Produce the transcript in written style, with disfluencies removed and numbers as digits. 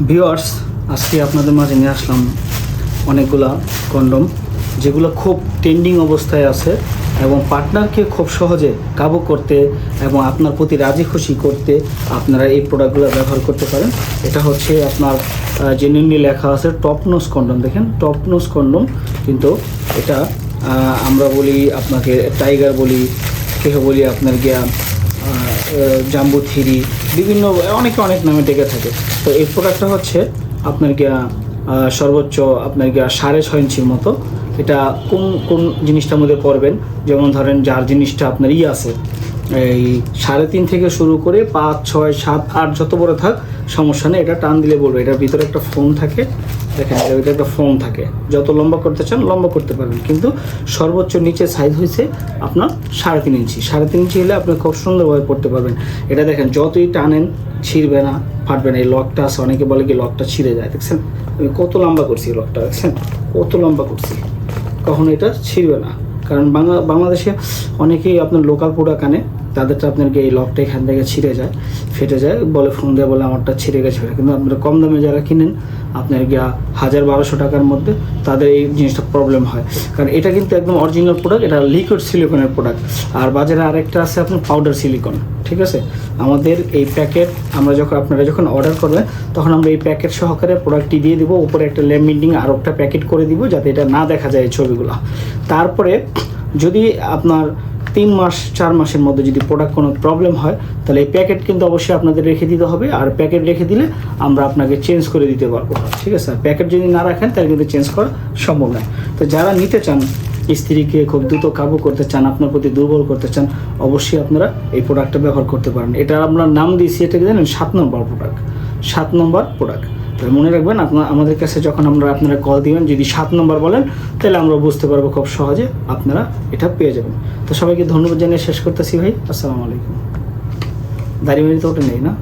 Viewers, আজকে আপনাদের মাঝে নিয়ে আসলাম অনেকগুলা কন্ডম যেগুলো খুব ট্রেন্ডিং অবস্থায় আছে এবং পার্টনারকে খুব সহজে কাবু করতে এবং আপনার প্রতি রাজি খুশি করতে আপনারা এই প্রোডাক্টগুলো ব্যবহার করতে পারেন। এটা হচ্ছে আপনার জেনুইনলি লেখা আছে টপ নোজ কন্ডম। দেখেন, টপ নোজ কন্ডম, কিন্তু এটা আমরা বলি আপনাকে টাইগার বলি, কেহ বলি আপনার গিয়া জাম্বো থ্রি, বিভিন্ন অনেক নামে ডেকে থাকে। তো এই প্রোডাক্টটা হচ্ছে আপনার গিয়া সর্বোচ্চ আপনার গিয়া 6.5 ইঞ্চির মতো। এটা কোন জিনিসটার মধ্যে পড়বেন, যেমন ধরেন যার জিনিসটা আপনার আছে এই 3.5 থেকে শুরু করে 5, 6, 7, 8 যত বড় থাক সমস্যা নেই, এটা টান দিলে বলবে। এটার ভিতরে একটা ফোম থাকে, দেখেন এটার ভিতরে একটা ফোম থাকে, যত লম্বা করতে চান লম্বা করতে পারবেন, কিন্তু সর্বোচ্চ নিচে সাইজ হয়েছে আপনার 3.5 ইঞ্চি। 3.5 ইঞ্চি হলে আপনি খুব সুন্দরভাবে পড়তে পারবেন। এটা দেখেন যতই টানেন ছিঁড়বে না, ফাটবে না। এই লকটা আছে, অনেকে বলে কি লকটা ছিঁড়ে যায়, দেখছেন আমি কত লম্বা করছি লকটা, দেখছেন কত লম্বা করছি, কখনো এটা ছিঁড়বে না। কারণ বাংলাদেশে অনেকেই আপনার লোকাল প্রোডাক্ট আনে, তাদেরটা আপনাকে এই লকটা এখান থেকে ছিঁড়ে যায়, ফেটে যায়, বলে ফোন দেয় বলে আমারটা ছিঁড়ে গেছে। কিন্তু আপনারা কম দামে যারা কিনেন আপনার গিয়া 1000-1200 টাকার মধ্যে, তাদের এই জিনিসটা প্রবলেম হয়। কারণ এটা কিন্তু একদম অরিজিনাল প্রোডাক্ট, এটা লিকুইড সিলিকনের প্রোডাক্ট। আর বাজারে আরেকটা আছে আপনার পাউডার সিলিকন, ঠিক আছে। আমাদের এই প্যাকেট আপনারা যখন অর্ডার করবেন তখন আমরা এই প্যাকেট সহকারে প্রোডাক্টটি দিয়ে দিব, উপরে একটা লেমিনেটিং আর একটা প্যাকেট করে দিব যাতে এটা না দেখা যায় এই ছবিগুলো। তারপরে যদি আপনার 3 মাস 4 মাসের মধ্যে যদি প্রোডাক্ট কোনো প্রবলেম হয়, তাহলে এই প্যাকেট কিন্তু অবশ্যই আপনাদের রেখে দিতে হবে। আর প্যাকেট রেখে দিলে আমরা আপনাকে চেঞ্জ করে দিতে পারবো, ঠিক আছে। আর প্যাকেট যদি না রাখেন তাহলে কিন্তু চেঞ্জ করা সম্ভব নয়। তো যারা নিতে চান, স্ত্রীকে খুব দ্রুত কাবু করতে চান, আপনার প্রতি দুর্বল করতে চান, অবশ্যই আপনারা এই প্রোডাক্টটা ব্যবহার করতে পারেন। এটা আমরা নাম দিয়েছি, এটাকে জানেন 7 নম্বর প্রোডাক্ট, 7 নম্বর প্রোডাক্ট। তাহলে মনে রাখবেন, আমাদের কাছে যখন আপনারা কল দিবেন, যদি 7 নম্বর বলেন তাহলে আমরা বুঝতে পারবো খুব সহজে, আপনারা এটা পেয়ে যাবেন। তো সবাইকে ধন্যবাদ জানিয়ে শেষ করতেছি ভাই। আসসালামু আলাইকুম। দাঁড়িয়ে তো ওটা নেই না।